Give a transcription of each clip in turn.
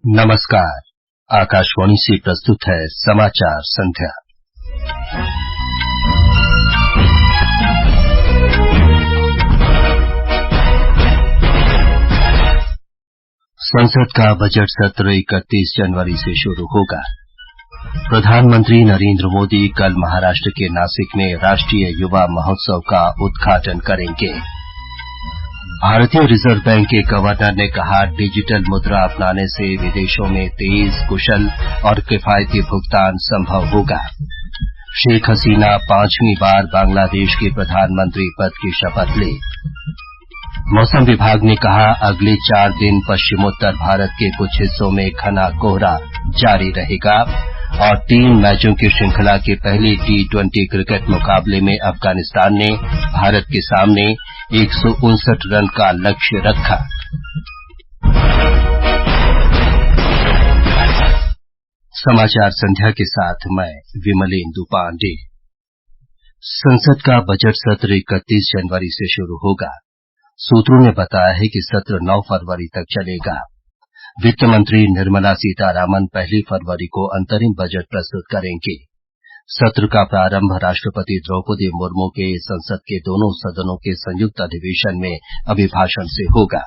नमस्कार। आकाशवाणी से प्रस्तुत है समाचार संध्या। संसद का बजट सत्र 31 जनवरी से शुरू होगा। प्रधानमंत्री नरेंद्र मोदी कल महाराष्ट्र के नासिक में राष्ट्रीय युवा महोत्सव का उद्घाटन करेंगे। भारतीय रिजर्व बैंक के गवर्नर ने कहा, डिजिटल मुद्रा अपनाने से विदेशों में तेज, कुशल और किफायती भुगतान संभव होगा। शेख हसीना 5वीं बार बांग्लादेश के प्रधानमंत्री पद की शपथ ले। मौसम विभाग ने कहा, अगले 4 दिन पश्चिमोत्तर भारत के कुछ हिस्सों में घना कोहरा जारी रहेगा और 3 मैचों की श्रृंखला के पहले T20 क्रिकेट मुकाबले में अफगानिस्तान ने भारत के सामने 159 रन का लक्ष्य रखा। समाचार संध्या के साथ मैं विमलेंदु पांडे। संसद का बजट सत्र 31 जनवरी से शुरू होगा। सूत्रों ने बताया है कि सत्र 9 फरवरी तक चलेगा। वित्त मंत्री निर्मला सीतारामन 1 फरवरी को अंतरिम बजट प्रस्तुत करेंगे। सत्र का प्रारंभ राष्ट्रपति द्रौपदी मुर्मू के संसद के दोनों सदनों के संयुक्त अधिवेशन में अभिभाषण से होगा।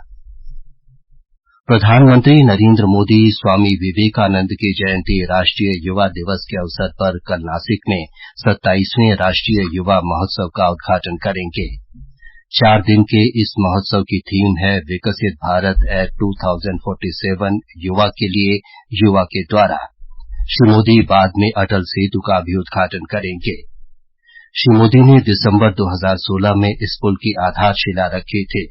प्रधानमंत्री नरेंद्र मोदी स्वामी विवेकानंद की जयंती राष्ट्रीय युवा दिवस के अवसर पर कल नासिक में 27वें राष्ट्रीय युवा महोत्सव का उद्घाटन करेंगे। 4 दिन के इस महोत्सव की थीम है विकसित भारत एट 2047, युवा के लिए, युवा के द्वारा। श्री मोदी बाद में अटल सेतु का भी उद्घाटन करेंगे। श्री मोदी ने दिसंबर 2016 में इस पुल की आधारशिला रखी थी।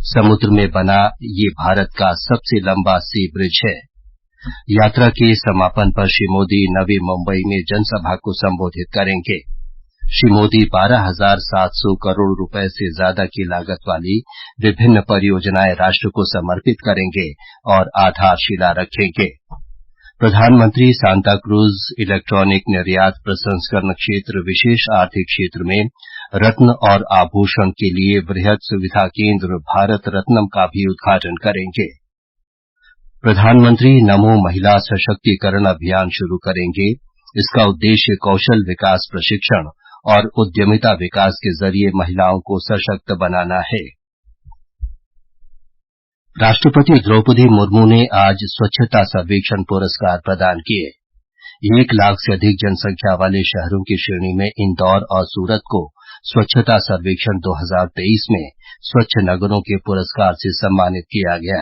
समुद्र में बना ये भारत का सबसे लंबा सी ब्रिज है। यात्रा के समापन पर श्री मोदी नवी मुंबई में जनसभा को संबोधित करेंगे। श्री मोदी 12,700 करोड़ रुपए से ज्यादा की लागत वाली विभिन्न परियोजनाएं राष्ट्र को समर्पित करेंगे और आधारशिला रखेंगे। प्रधानमंत्री सांताक्रूज इलेक्ट्रॉनिक निर्यात प्रसंस्करण क्षेत्र, विशेष आर्थिक क्षेत्र में रत्न और आभूषण के लिए वृहद सुविधा केंद्र भारत रत्नम का भी उद्घाटन करेंगे। प्रधानमंत्री नमो महिला सशक्तिकरण अभियान शुरू करेंगे। इसका उद्देश्य कौशल विकास प्रशिक्षण और उद्यमिता विकास के जरिए महिलाओं को सशक्त बनाना है। राष्ट्रपति द्रौपदी मुर्मू ने आज स्वच्छता सर्वेक्षण पुरस्कार प्रदान किए। 1 लाख से अधिक जनसंख्या वाले शहरों की श्रेणी में इंदौर और सूरत को स्वच्छता सर्वेक्षण 2023 में स्वच्छ नगरों के पुरस्कार से सम्मानित किया गया।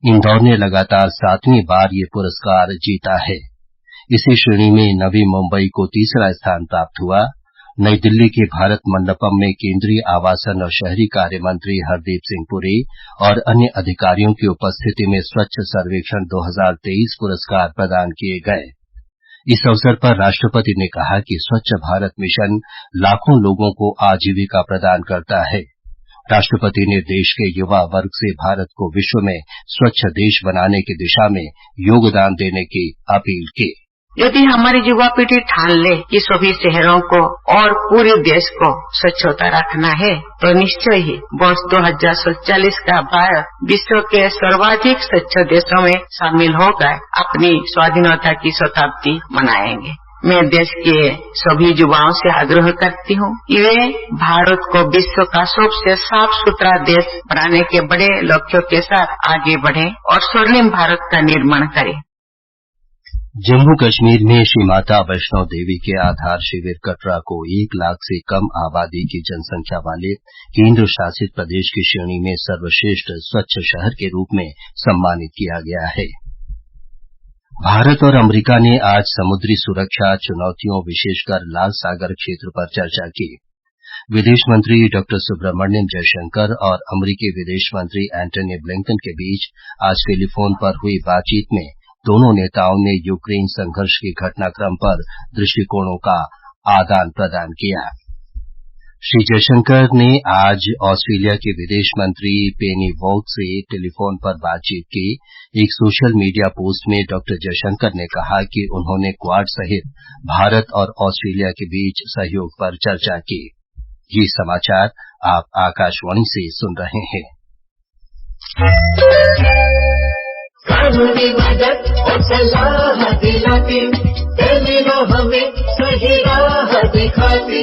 इंदौर ने लगातार 7वीं बार ये पुरस्कार जीता है। इसी श्रेणी में नवी मुंबई को तीसरा स्थान प्राप्त हुआ। नई दिल्ली के भारत मंडपम में केंद्रीय आवासन और शहरी कार्य मंत्री हरदीप सिंह पुरी और अन्य अधिकारियों की उपस्थिति में स्वच्छ सर्वेक्षण 2023 पुरस्कार प्रदान किए गए। इस अवसर पर राष्ट्रपति ने कहा कि स्वच्छ भारत मिशन लाखों लोगों को आजीविका प्रदान करता है। राष्ट्रपति ने देश के युवा वर्ग से भारत को विश्व में स्वच्छ देश बनाने की दिशा में योगदान देने की अपील की। यदि हमारी युवा पीढ़ी ठान ले कि सभी शहरों को और पूरे देश को स्वच्छ होता रखना है, तो निश्चय ही वर्ष 2047 का भारत विश्व के सर्वाधिक स्वच्छ देशों में शामिल होकर अपनी स्वाधीनता की शताब्दी मनाएंगे। मैं देश के सभी युवाओं से आग्रह करती हूँ कि वे भारत को विश्व का सबसे साफ सुथरा देश बनाने के बड़े लक्ष्यों के साथ आगे बढ़ें और स्वर्णिम भारत का निर्माण करें। जम्मू कश्मीर में श्री माता वैष्णो देवी के आधार शिविर कटरा को 1 लाख से कम आबादी की जनसंख्या वाले केंद्र शासित प्रदेश की श्रेणी में सर्वश्रेष्ठ स्वच्छ शहर के रूप में सम्मानित किया गया है। भारत और अमेरिका ने आज समुद्री सुरक्षा चुनौतियों, विशेषकर लाल सागर क्षेत्र पर चर्चा की। विदेश मंत्री डॉ सुब्रमण्यम जयशंकर और अमेरिकी विदेश मंत्री एंटनी ब्लिंकन के बीच आज टेलीफोन पर हुई बातचीत में दोनों नेताओं ने यूक्रेन संघर्ष के घटनाक्रम पर दृष्टिकोणों का आदान प्रदान किया। श्री जयशंकर ने आज ऑस्ट्रेलिया के विदेश मंत्री पेनी वॉग से टेलीफोन पर बातचीत की। एक सोशल मीडिया पोस्ट में डॉ जयशंकर ने कहा कि उन्होंने क्वाड सहित भारत और ऑस्ट्रेलिया के बीच सहयोग पर चर्चा की। ये समाचार आप आकाशवाणी से सुन रहे हैं। कानूनी मदद और सलाह दिलाती, टेलीलॉ हमें सही राह दिखाती।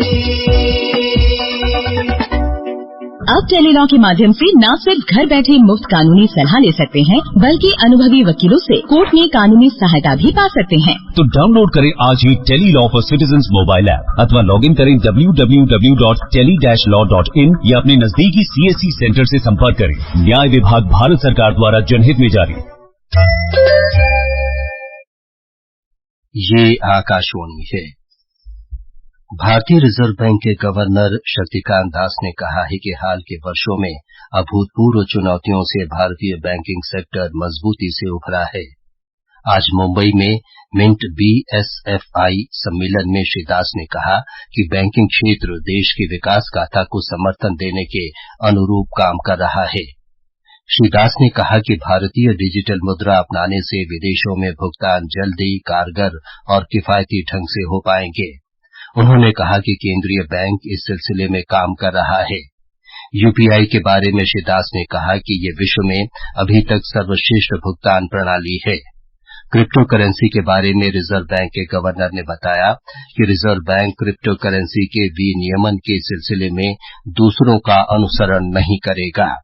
अब टेलीलॉ के माध्यम से न सिर्फ घर बैठे मुफ्त कानूनी सलाह ले सकते हैं, बल्कि अनुभवी वकीलों से कोर्ट में कानूनी सहायता भी पा सकते हैं। तो डाउनलोड करें आज ही tele law for citizens mobile app अथवा लॉग इन करें www.tele-law.in या अपने नजदीकी CSC सेंटर से संपर्क करें। न्याय विभाग भारत सरकार द्वारा जनहित में जारी। ये आकाशवाणी है। भारतीय रिजर्व बैंक के गवर्नर शक्तिकांत दास ने कहा है कि हाल के वर्षों में अभूतपूर्व चुनौतियों से भारतीय बैंकिंग सेक्टर मजबूती से उभरा है। आज मुंबई में मिंट BSFI सम्मेलन में श्री दास ने कहा कि बैंकिंग क्षेत्र देश की विकास गाथा को समर्थन देने के अनुरूप काम कर रहा है। श्री दास ने कहा कि भारतीय डिजिटल मुद्रा अपनाने से विदेशों में भुगतान जल्दी, कारगर और किफायती ढंग से हो पाएंगे। उन्होंने कहा कि केंद्रीय बैंक इस सिलसिले में काम कर रहा है। UPI के बारे में श्री दास ने कहा कि ये विश्व में अभी तक सर्वश्रेष्ठ भुगतान प्रणाली है। क्रिप्टो करेंसी के बारे में रिजर्व बैंक के गवर्नर ने बताया कि रिजर्व बैंक क्रिप्टो करेंसी के विनियमन के सिलसिले में दूसरों का अनुसरण नहीं करेगा।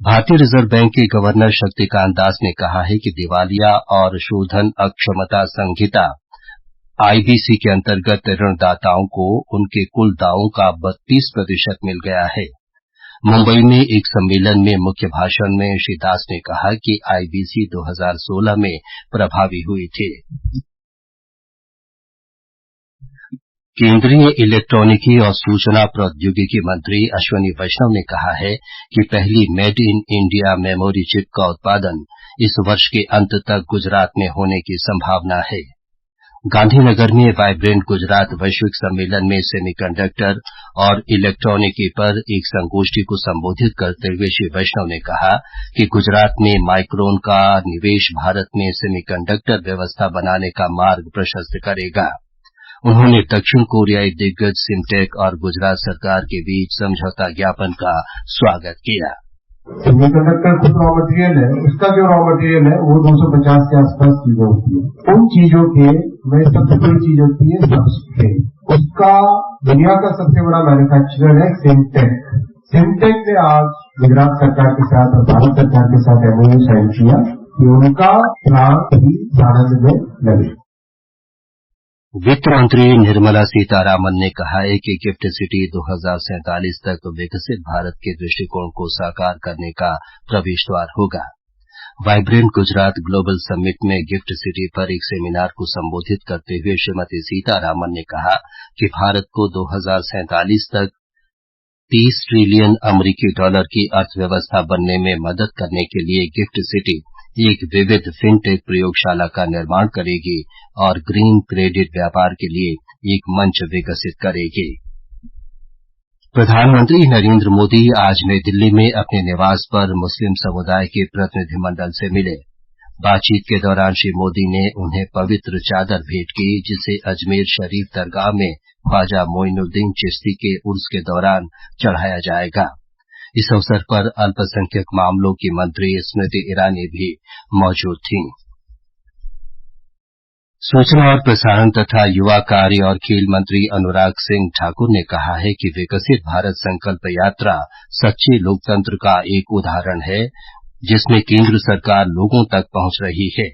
भारतीय रिजर्व बैंक के गवर्नर शक्तिकांत दास ने कहा है कि दिवालिया और शोधन अक्षमता संहिता IBC के अंतर्गत ऋणदाताओं को उनके कुल दावों का 32% मिल गया है। मुंबई में एक सम्मेलन में मुख्य भाषण में श्री दास ने कहा कि IBC 2016 में प्रभावी हुई थी। केंद्रीय इलेक्ट्रॉनिकी और सूचना प्रौद्योगिकी मंत्री अश्विनी वैष्णव ने कहा है कि पहली made in India memory chip का उत्पादन इस वर्ष के अंत तक गुजरात में होने की संभावना है। गांधीनगर में वाइब्रेंट गुजरात वैश्विक सम्मेलन में सेमीकंडक्टर और इलेक्ट्रॉनिकी पर एक संगोष्ठी को संबोधित करते हुए श्री वैष्णव ने कहा कि गुजरात में माइक्रोन का निवेश भारत में सेमीकंडक्टर व्यवस्था बनाने का मार्ग प्रशस्त करेगा। उन्होंने दक्षिण कोरियाई दिग्गज सिमटेक और गुजरात सरकार के बीच समझौता ज्ञापन का स्वागत किया। सेमीकंडक्टर खुद रॉ मटेरियल है, उसका जो रॉ मटेरियल है वो 250 के आसपास चीजें होती है। उन चीजों के में सबसे बड़ी चीज होती है सबस्ट्रेट। उसका दुनिया का सबसे बड़ा मैन्युफैक्चरर है सिमटेक। सिमटेक ने आज गुजरात सरकार के साथ और भारत सरकार के साथ MOU साइन किया कि उनका प्लांट भी सानंद में लगे। वित्त मंत्री निर्मला सीतारामन ने कहा है कि गिफ्ट सिटी 2047 तक विकसित भारत के दृष्टिकोण को साकार करने का प्रवेश द्वार होगा। वाइब्रेंट गुजरात ग्लोबल समिट में गिफ्ट सिटी पर एक सेमिनार को संबोधित करते हुए श्रीमती सीतारामन ने कहा कि भारत को 2047 तक $30 ट्रिलियन अमेरिकी डॉलर की अर्थव्यवस्था बनने में मदद करने के लिए गिफ्ट सिटी एक विविध फिनटेक प्रयोगशाला का निर्माण करेगी और ग्रीन क्रेडिट व्यापार के लिए एक मंच विकसित करेगी। प्रधानमंत्री नरेंद्र मोदी आज नई दिल्ली में अपने निवास पर मुस्लिम समुदाय के प्रतिनिधिमंडल से मिले। बातचीत के दौरान श्री मोदी ने उन्हें पवित्र चादर भेंट की, जिसे अजमेर शरीफ दरगाह में ख्वाजा मोइनुद्दीन चिश्ती के उर्स के दौरान चढ़ाया जाएगा। इस अवसर पर अल्पसंख्यक मामलों की मंत्री स्मृति ईरानी भी मौजूद थीं। सूचना और प्रसारण तथा युवा कार्य और खेल मंत्री अनुराग सिंह ठाकुर ने कहा है कि विकसित भारत संकल्प यात्रा सच्चे लोकतंत्र का एक उदाहरण है, जिसमें केंद्र सरकार लोगों तक पहुंच रही है।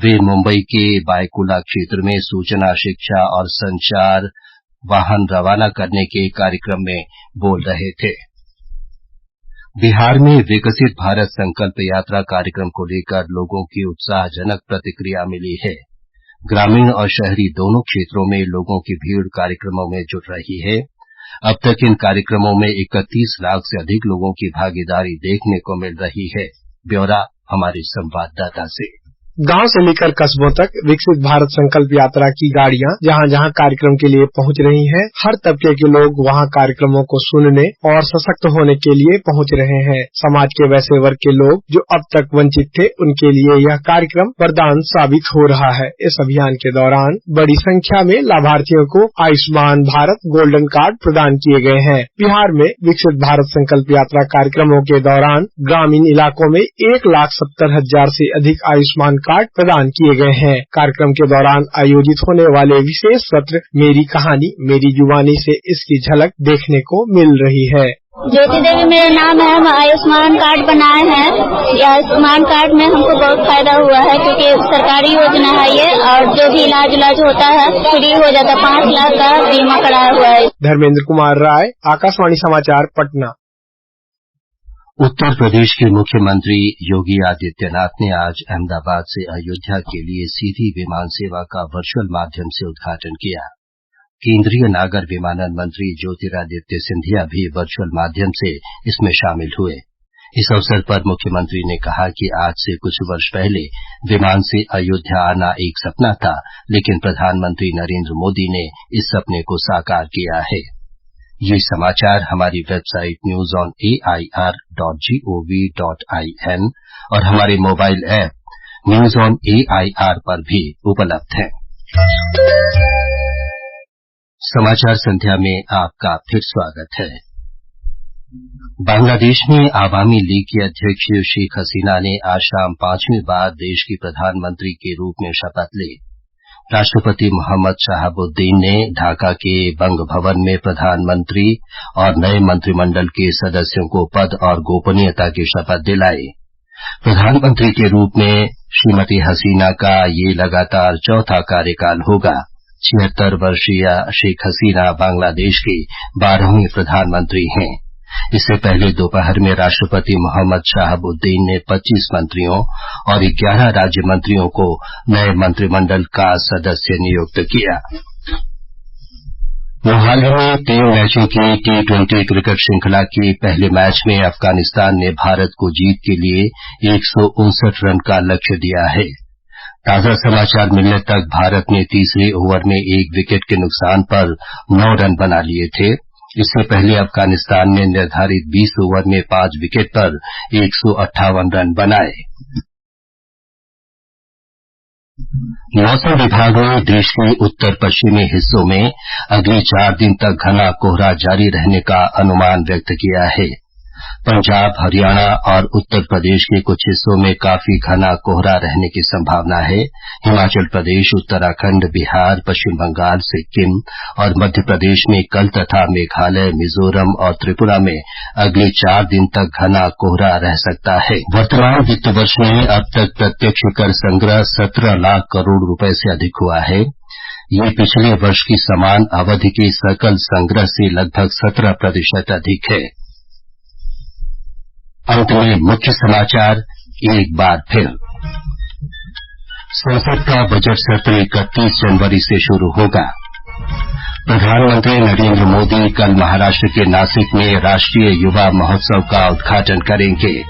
वे मुंबई के बायकुला क्षेत्र में सूचना, शिक्षा और संचार वाहन रवाना करने के कार्यक्रम में बोल रहे थे। बिहार में विकसित भारत संकल्प यात्रा कार्यक्रम को लेकर लोगों की उत्साहजनक प्रतिक्रिया मिली है। ग्रामीण और शहरी दोनों क्षेत्रों में लोगों की भीड़ कार्यक्रमों में जुट रही है। अब तक इन कार्यक्रमों में 31 लाख से अधिक लोगों की भागीदारी देखने को मिल रही है। ब्यौरा हमारे संवाददाता से। गांव से लेकर कस्बों तक विकसित भारत संकल्प यात्रा की गाड़ियां जहां जहां कार्यक्रम के लिए पहुंच रही हैं, हर तबके के लोग वहां कार्यक्रमों को सुनने और सशक्त होने के लिए पहुंच रहे हैं। समाज के वैसे वर्ग के लोग जो अब तक वंचित थे, उनके लिए यह कार्यक्रम वरदान साबित हो रहा है। इस अभियान के दौरान बड़ी संख्या में लाभार्थियों को आयुष्मान भारत गोल्डन कार्ड प्रदान किए गए हैं। बिहार में विकसित भारत संकल्प यात्रा कार्यक्रमों के दौरान ग्रामीण इलाकों में 1,70,000 से अधिक आयुष्मान कार्ड प्रदान किए गए हैं। कार्यक्रम के दौरान आयोजित होने वाले विशेष सत्र मेरी कहानी मेरी जुबानी से इसकी झलक देखने को मिल रही है। ज्योति देवी मेरा नाम है। हम आयुष्मान कार्ड बनाए हैं। ये आयुष्मान कार्ड में हमको बहुत फायदा हुआ है, क्योंकि सरकारी योजना है ये, और जो भी इलाज होता है फ्री हो जाता है। 5 लाख का बीमा कराया हुआ है। धर्मेंद्र कुमार राय, आकाशवाणी समाचार, पटना। उत्तर प्रदेश के मुख्यमंत्री योगी आदित्यनाथ ने आज अहमदाबाद से अयोध्या के लिए सीधी विमान सेवा का वर्चुअल माध्यम से उद्घाटन किया। केंद्रीय नागर विमानन मंत्री ज्योतिरादित्य सिंधिया भी वर्चुअल माध्यम से इसमें शामिल हुए। इस अवसर पर मुख्यमंत्री ने कहा कि आज से कुछ वर्ष पहले विमान से अयोध्या आना एक सपना था, लेकिन प्रधानमंत्री नरेंद्र मोदी ने इस सपने को साकार किया है। ये समाचार हमारी वेबसाइट newsonair.gov.in और हमारे mobile app news on AIR पर भी उपलब्ध है। समाचार संध्या में आपका फिर स्वागत है। बांग्लादेश में आवामी लीग की अध्यक्ष शेख हसीना ने आज शाम 5वीं बार देश की प्रधानमंत्री के रूप में शपथ ली। राष्ट्रपति मोहम्मद शहाबुद्दीन ने ढाका के बंग भवन में प्रधानमंत्री और नए मंत्रिमंडल के सदस्यों को पद और गोपनीयता की शपथ दिलाई। प्रधानमंत्री के रूप में श्रीमती हसीना का ये लगातार चौथा कार्यकाल होगा। 76 वर्षीय शेख हसीना बांग्लादेश की 12वीं प्रधानमंत्री हैं। इससे पहले दोपहर में राष्ट्रपति मोहम्मद शहाबुद्दीन ने 25 मंत्रियों और 11 राज्य मंत्रियों को नए मंत्रिमंडल का सदस्य नियुक्त किया। मोहाली में 3 मैचों की T20 क्रिकेट श्रृंखला के पहले मैच में अफगानिस्तान ने भारत को जीत के लिए 159 रन का लक्ष्य दिया है। ताजा समाचार मिलने तक भारत ने तीसरे ओवर में 1 विकेट के नुकसान पर 9 रन बना लिए थे। इससे पहले अफगानिस्तान ने निर्धारित 20 ओवर में 5 विकेट पर 158 रन बनाए। मौसम विभाग ने देश के उत्तर पश्चिमी हिस्सों में अगले 4 दिन तक घना कोहरा जारी रहने का अनुमान व्यक्त किया है। पंजाब, हरियाणा और उत्तर प्रदेश के कुछ हिस्सों में काफी घना कोहरा रहने की संभावना है। हिमाचल प्रदेश, उत्तराखंड, बिहार, पश्चिम बंगाल, सिक्किम और मध्य प्रदेश में कल तथा मेघालय, मिजोरम और त्रिपुरा में अगले 4 दिन तक घना कोहरा रह सकता है। वर्तमान वित्त वर्ष में अब तक प्रत्यक्ष कर संग्रह 17 लाख करोड़ रुपए से अधिक हुआ है। ये पिछले वर्ष की समान अवधि के सकल संग्रह से लगभग 17% अधिक है। अंत में मुख्य समाचार एक बार फिर। संसद का बजट सत्र 31 जनवरी से शुरू होगा। प्रधानमंत्री नरेंद्र मोदी कल महाराष्ट्र के नासिक में राष्ट्रीय युवा महोत्सव का उद्घाटन करेंगे।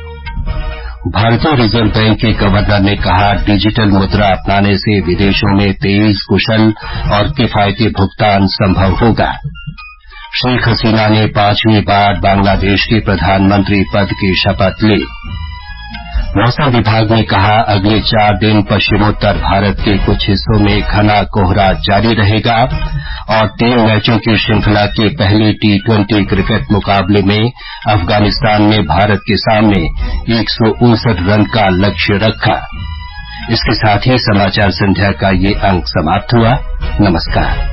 भारतीय रिजर्व बैंक के गवर्नर ने कहा, डिजिटल मुद्रा अपनाने से विदेशों में तेज, कुशल और किफायती भुगतान संभव होगा। शेख हसीना ने 5वीं बार बांग्लादेश के प्रधानमंत्री पद की शपथ ली। मौसम विभाग ने कहा, अगले 4 दिन पश्चिमोत्तर भारत के कुछ हिस्सों में घना कोहरा जारी रहेगा और 3 मैचों की श्रृंखला के पहले T20 क्रिकेट मुकाबले में अफगानिस्तान ने भारत के सामने 159 रन का लक्ष्य रखा। इसके साथ ही समाचार संध्या का ये अंक समाप्त हुआ। नमस्कार।